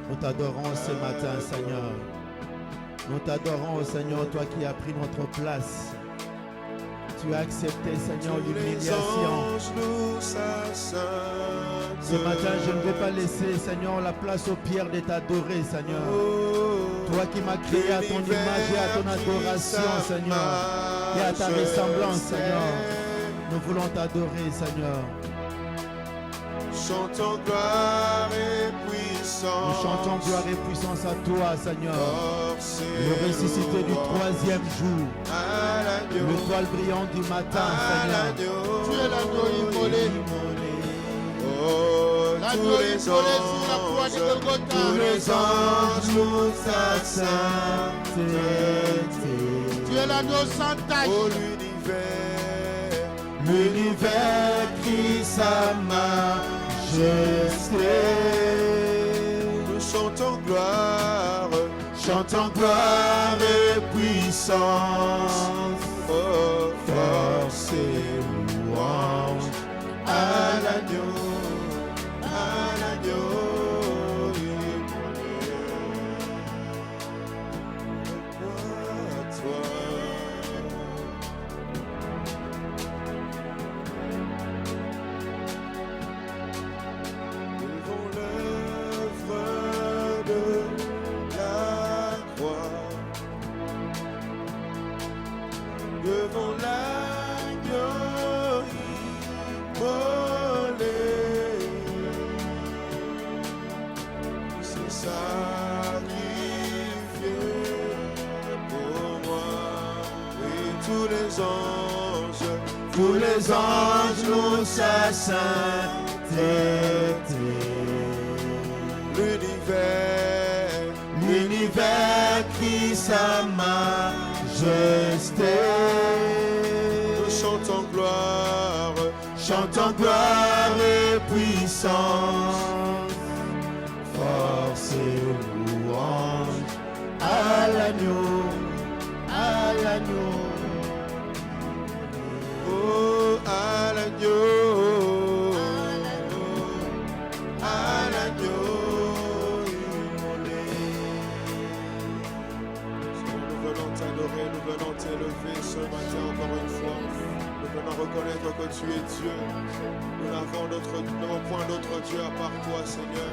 Nous t'adorons ce matin, Seigneur. Nous t'adorons, Seigneur, toi qui as pris notre place. Tu as accepté, Seigneur, l'humiliation. Ce matin, je ne vais pas laisser, Seigneur, la place aux pierres de t'adorer, Seigneur. Toi qui m'as créé à ton image et à ton adoration, Seigneur. Et à ta ressemblance, Seigneur. Nous voulons t'adorer, Seigneur. Chantons gloire et puissance. Nous chantons gloire et puissance à toi, Seigneur. Le ressuscité du troisième jour. L'étoile brillante du matin, Seigneur. Tu es l'agneau immolé. Tous les anges, tous les anges louent sa sainteté. Tu es l'agneau sans tache. Oh, l'univers crie sa majesté. Nous chantons gloire et puissance. Oh, force et louange à l'agneau. Devant l'agneau immolé, il s'est sacrifié pour moi. Et tous les anges louent sa sainteté. L'univers crie sa majesté. gloire et puissance, force et louange à l'agneau, à l'agneau. Oh, à l'agneau, à l'agneau immolé. Seigneur, nous venons t'adorer, nous venons t'élever ce matin encore une fois. Nous venons reconnaître que tu es Dieu. Nous n'avons point d'autre Dieu à part toi, Seigneur.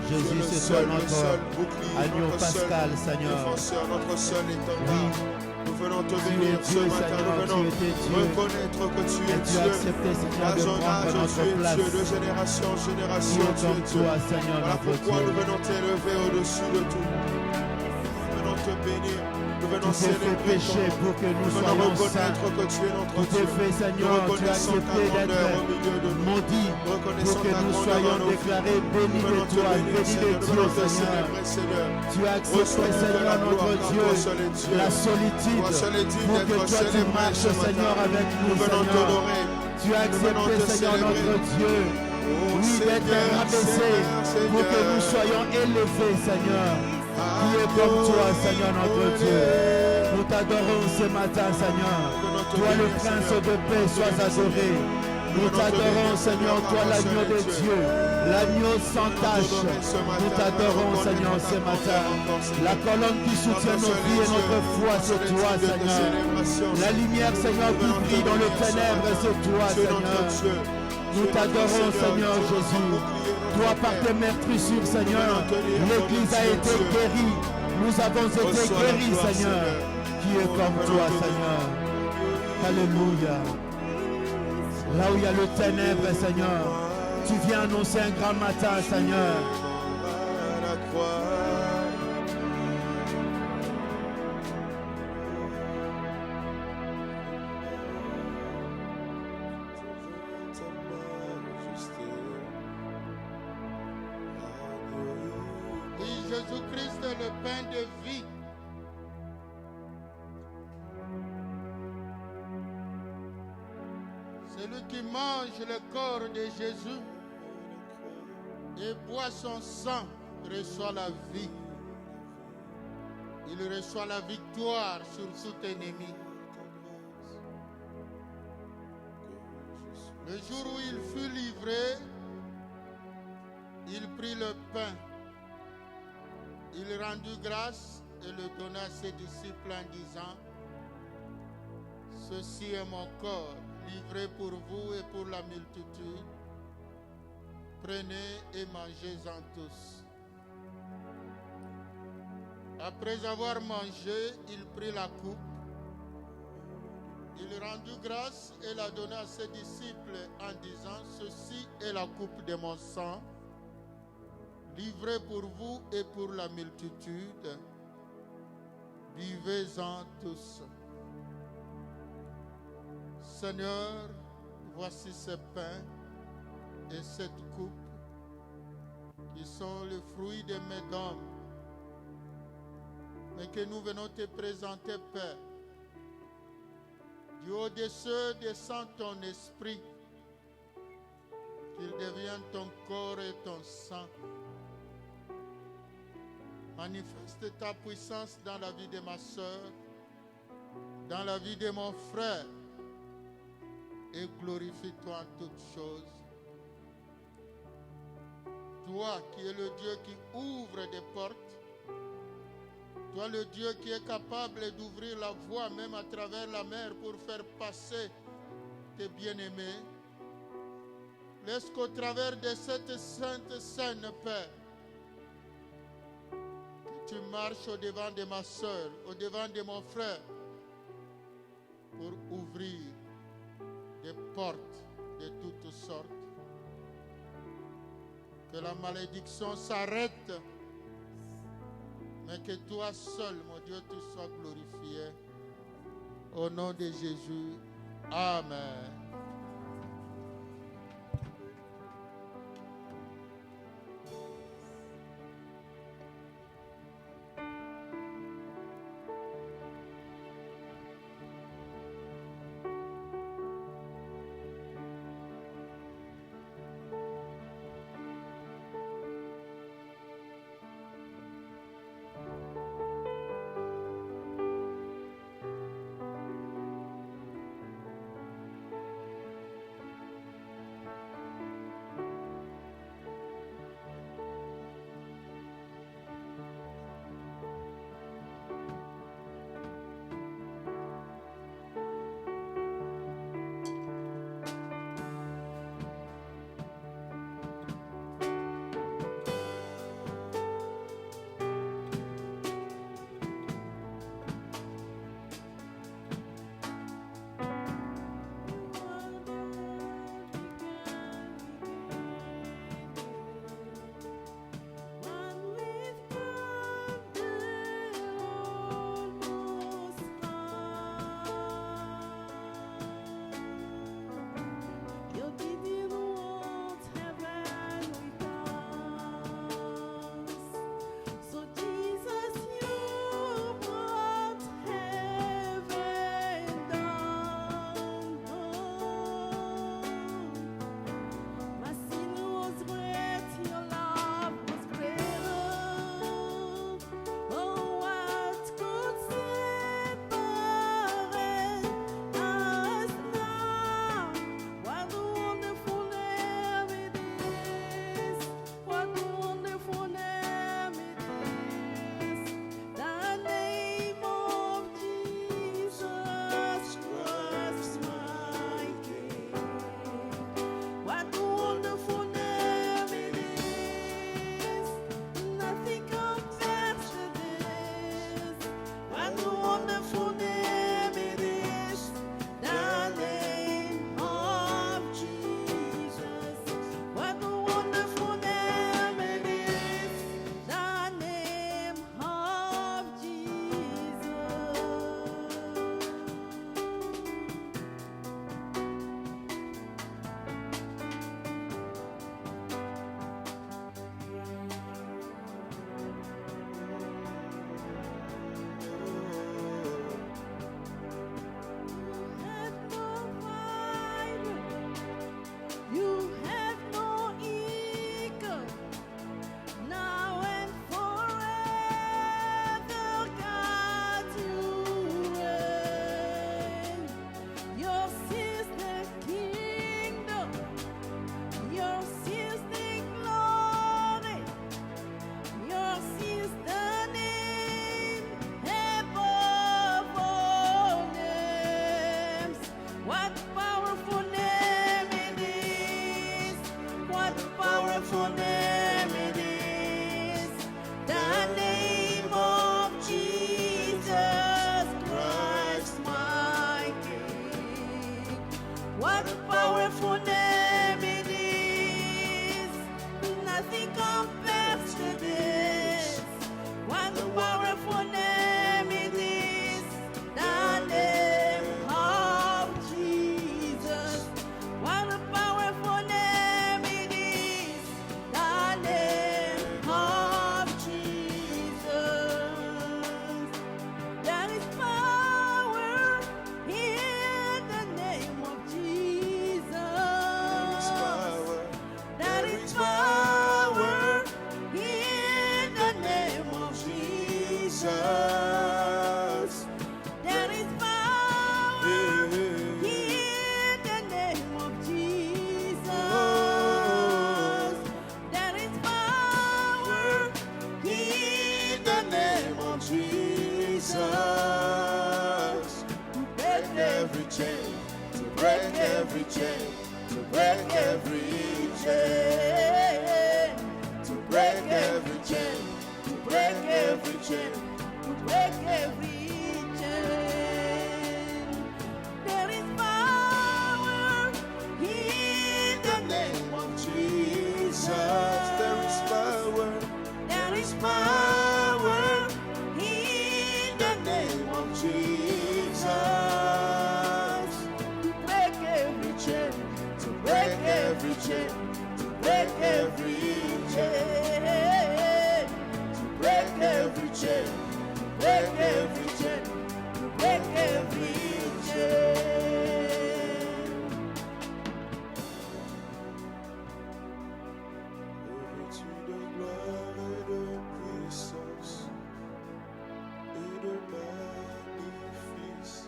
Jésus, Tu es c'est toi le notre seul bouclier, agneau notre seul pascal, Seigneur. défenseur, notre seul étendard. Oui. Nous venons te Tu bénir es ce Dieu, matin. Seigneur, Nous venons tu étais Dieu. reconnaître que tu Et es tu as Dieu. accepté, Seigneur, de Âge en prendre âge, tu notre es place. Dieu. De génération en Qui génération, est tu es comme Dieu. toi, Seigneur, Voilà notre pourquoi Dieu. nous venons t'élever au-dessus de tout. Nous venons te bénir. Nous venons Tu t'es fait célébrer ton pécher nom. pour que nous Nous venons soyons saints. reconnaître que tu es notre Tu Dieu. t'es fait, Nous Seigneur, tu as reconnaissons ta accepté grandeur au d'être milieu de nous. maudit pour Reconnaissons que ta nous grandeur soyons dans nos vies. déclarés Nous bénis de venons te toi, bénir, bénis de Seigneur. Nous Dieu, venons te Seigneur. célébrer, Seigneur. Tu as accepté, Reçois toute Seigneur, la notre gloire, car Dieu, toi seul es Dieu. la solitude Toi seul es digne pour que d'être toi tu célébré marches, ce matin. Seigneur, avec nous, Nous venons Seigneur. t'honorer. Tu as Nous venons accepté, te Seigneur, célébrer. notre Dieu, Oh, oui, d'être Seigneur, rabaissé Seigneur, pour que nous soyons élevés, Seigneur. Qui est comme toi, Seigneur, notre Dieu. Nous t'adorons ce matin, Seigneur. Toi, le prince de paix, sois adoré. Nous t'adorons, Seigneur, toi, l'agneau de Dieu, l'agneau sans tache. Nous t'adorons, Seigneur, ce matin. La colonne qui soutient nos vies et notre foi, c'est toi, Seigneur. La lumière, Seigneur, qui brille dans les ténèbres, c'est toi, Seigneur. Nous t'adorons, Seigneur Jésus. Toi, par tes meurtrissures, Seigneur, l'Église a été guérie. Nous avons été guéris, Seigneur. Qui est comme toi, Seigneur. Alléluia. Là où il y a le ténèbre, Seigneur, tu viens annoncer un grand matin, Seigneur. À la croix. Oui, Jésus-Christ est le pain de vie. Celui qui mange le corps de Jésus et boit son sang reçoit la vie. Il reçoit la victoire sur tout ennemi. Le jour où il fut livré, il prit le pain. Il rendit grâce et le donna à ses disciples en disant: ceci est mon corps, livré pour vous et pour la multitude. Prenez et mangez-en tous. Après avoir mangé, il prit la coupe. Il rendit grâce et la donna à ses disciples en disant: ceci est la coupe de mon sang, livré pour vous et pour la multitude. Buvez-en tous. Seigneur, voici ce pain et cette coupe qui sont le fruit de mes dons, mais que nous venons te présenter, Père. Du haut des cieux descend ton esprit, qu'il devienne ton corps et ton sang. Manifeste ta puissance dans la vie de ma soeur, dans la vie de mon frère, et glorifie-toi en toutes choses. Toi qui es le Dieu qui ouvre des portes, toi le Dieu qui est capable d'ouvrir la voie même à travers la mer pour faire passer tes bien-aimés, laisse qu'au travers de cette sainte scène, Père, que tu marches au devant de ma soeur, au devant de mon frère, pour ouvrir des portes de toutes sortes. Que la malédiction s'arrête, mais que toi seul, mon Dieu, tu sois glorifié. Au nom de Jésus, Amen. nothing compares to this. What a powerful name it is, the name of Jesus. What a powerful name it is, the name of Jesus. There is power in the name of Jesus. There is power in the name of Jesus. There is power in the name of Jesus. There is power in the name of Jesus. To break every chain, to break every chain, to break every chain, to break every chain, to break every chain, to break every chain. There is power in the name of Jesus. There is power. There is power in the name of Jesus. To break every chain, to break every chain, to break every chain, to break every chain, to break every chain, to break every chain. Revêtu de gloire et de puissance et de magnificence,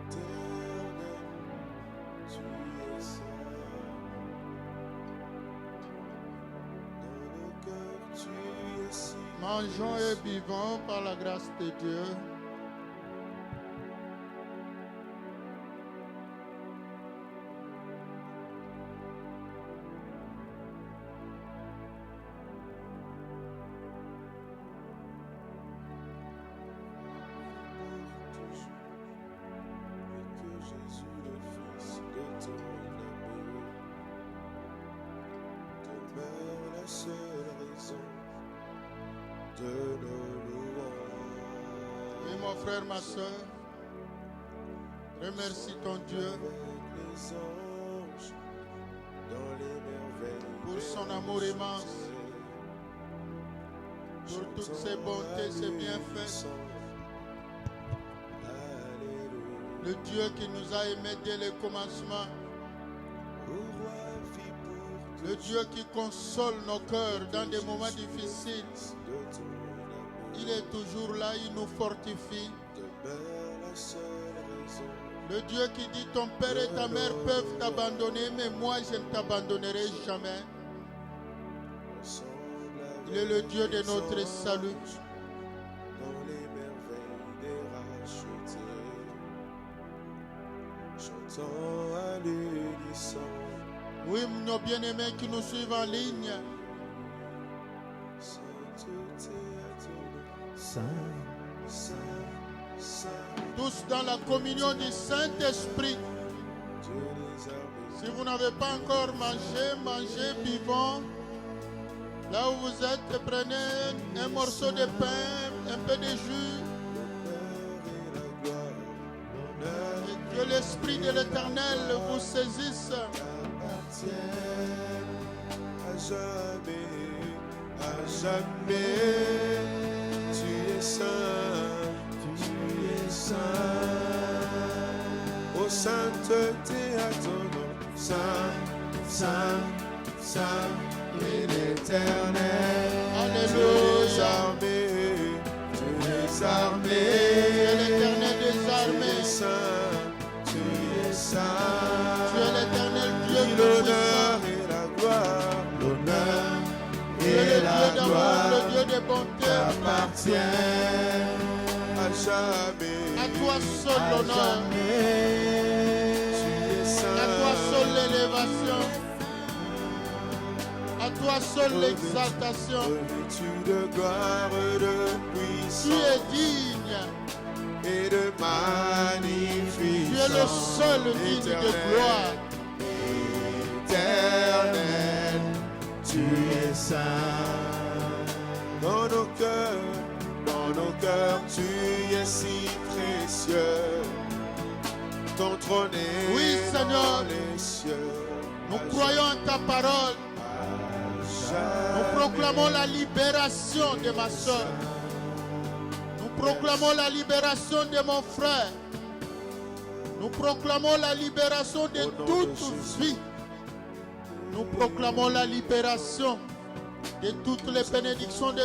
éternel, tu es saint. Dans nos cœurs, tu es si Mangeons et buvons par la grâce de Dieu. et que Jésus, le Fils de ton amour, demeure la seule raison de nos louanges. Oui, mon frère, ma soeur, remercie ton Dieu Avec les anges, dans les merveilles pour son amour immense, pour toutes ses bontés, ses bienfaits. Le Dieu qui nous a aimés dès le commencement, le Dieu qui console nos cœurs dans des moments difficiles. Il est toujours là, il nous fortifie. Le Dieu qui dit ton père et ta mère peuvent t'abandonner, mais moi je ne t'abandonnerai jamais. Il est le Dieu de notre salut. Dans les merveilles des rachetés, chantons à l'unisson. Oui, nos bien-aimés qui nous suivent en ligne, Sainteté à ton nom, Saint, Saint, Saint, tous dans la communion du Saint-Esprit. Dieu des armées. Si vous n'avez pas encore mangé, mangez, buvons. Là où vous êtes, prenez un morceau de pain, un peu de jus. Et que l'Esprit de l'Éternel vous saisisse. À jamais, tu es saint, tu es saint. Ô sainteté à ton nom, saint, saint, saint, et l'Éternel. Alléluia. Dieu des armées, Et l'Éternel des armées. tu es saint. Tu es l'Éternel Dieu Qui tout-puissant. l'honneur et la gloire, l'honneur Tu es le et Dieu la d'amour, gloire le Dieu de bonté. appartiennent à jamais. À toi seul l'honneur. Tu es saint. À toi seule l'élévation. À toi seule l'exaltation. Revêtu de gloire, de Tu puissance es digne. et de magnificence. Tu es le seul digne de gloire. Éternel, saint. Dans nos cœurs, tu es si précieux. Ton trône est Oui, Seigneur. dans les cieux. Nous croyons en ta parole. Nous proclamons la libération de ma soeur. Nous proclamons la libération de mon frère. Nous proclamons la libération de toute vie. Nous proclamons la libération de toutes les bénédictions de